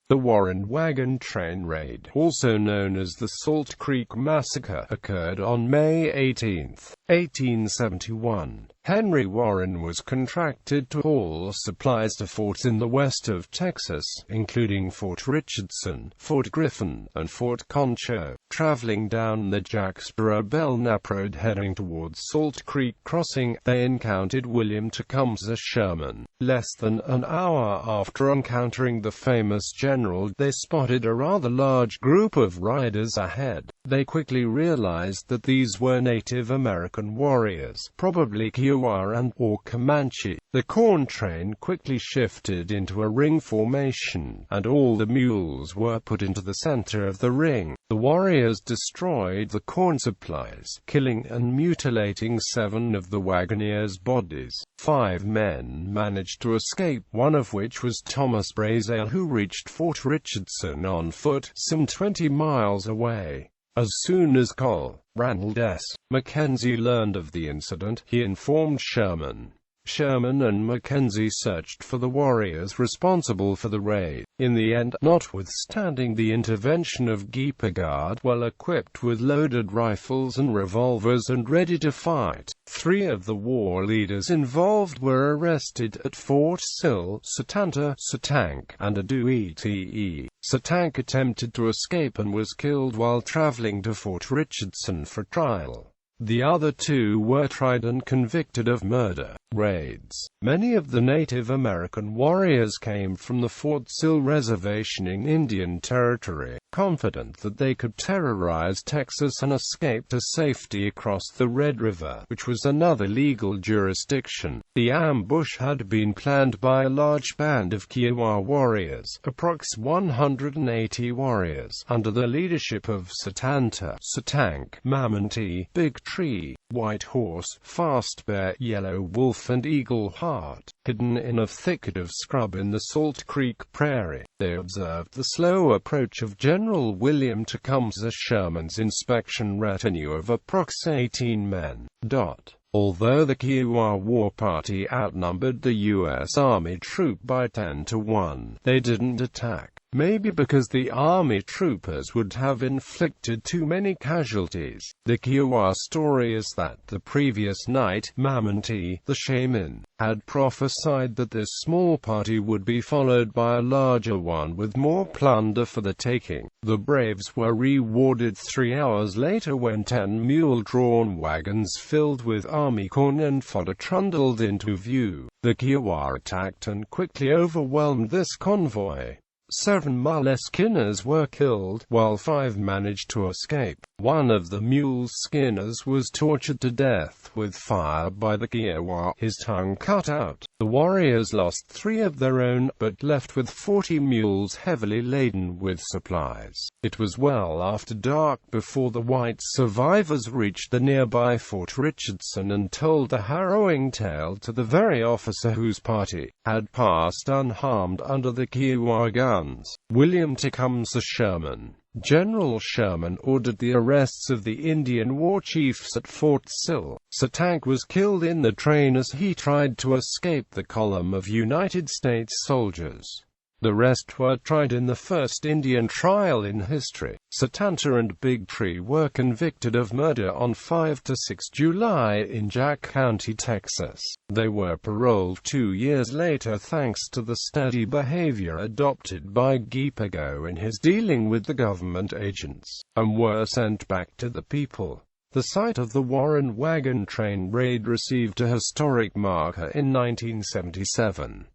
The Warren Wagon Train raid, also known as the Salt Creek Massacre, occurred on May 18, 1871. Henry Warren was contracted to haul supplies to forts in the west of Texas, including Fort Richardson, Fort Griffin, and Fort Concho. Traveling down the Jacksboro-Belknap road heading towards Salt Creek Crossing, they encountered William Tecumseh Sherman. Less than an hour after encountering the famous general, they spotted a rather large group of riders ahead. They quickly realized that these were Native American warriors, probably Kiowa or Comanche. The corn train quickly shifted into a ring formation, and all the mules were put into the center of the ring. The warriors destroyed the corn supplies, killing and mutilating 7 of the wagoners' bodies. 5 men managed to escape, one of which was Thomas Brazel, who reached Fort Richardson on foot, some 20 miles away. As soon as Col. Ranald S. Mackenzie learned of the incident, he informed Sherman. Sherman and Mackenzie searched for the warriors responsible for the raid. In the end, notwithstanding the intervention of Guard, well equipped with loaded rifles and revolvers and ready to fight, 3 of the war leaders involved were arrested at Fort Sill. Satank, and Aduete. Satank attempted to escape and was killed while traveling to Fort Richardson for trial. The other 2 were tried and convicted of murder. Raids. Many of the Native American warriors came from the Fort Sill Reservation in Indian Territory, confident that they could terrorize Texas and escape to safety across the Red River, which was another legal jurisdiction. The ambush had been planned by a large band of Kiowa warriors, approx 180 warriors, under the leadership of Satank, Mammontee, Big Tree, White Horse, Fast Bear, Yellow Wolf, and Eagle Heart. Hidden in a thicket of scrub in the Salt Creek Prairie, they observed the slow approach of General William Tecumseh Sherman's inspection retinue of approx 18 men. Although the Kiowa War Party outnumbered the U.S. Army troop by 10 to 1, they didn't attack. Maybe because the Army troopers would have inflicted too many casualties. The Kiowa story is that the previous night, Mammontee, the shaman, had prophesied that this small party would be followed by a larger one with more plunder for the taking. The braves were rewarded 3 hours later when 10 mule-drawn wagons filled with Army corn and fodder trundled into view. The Kiowa attacked and quickly overwhelmed this convoy. 7 Moleskines were killed, while 5 managed to escape. One of the mule skinners was tortured to death with fire by the Kiowa, his tongue cut out. The warriors lost 3 of their own, but left with 40 mules heavily laden with supplies. It was well after dark before the white survivors reached the nearby Fort Richardson and told the harrowing tale to the very officer whose party had passed unharmed under the Kiowa guns. William Tecumseh Sherman. General Sherman ordered the arrests of the Indian war chiefs at Fort Sill. Satank was killed in the train as he tried to escape the column of United States soldiers. The rest were tried in the first Indian trial in history. Satanta and Big Tree were convicted of murder on 5 to 6 July in Jack County, Texas. They were paroled 2 years later thanks to the steady behavior adopted by Gipago in his dealing with the government agents, and were sent back to the people. The site of the Warren Wagon Train raid received a historic marker in 1977.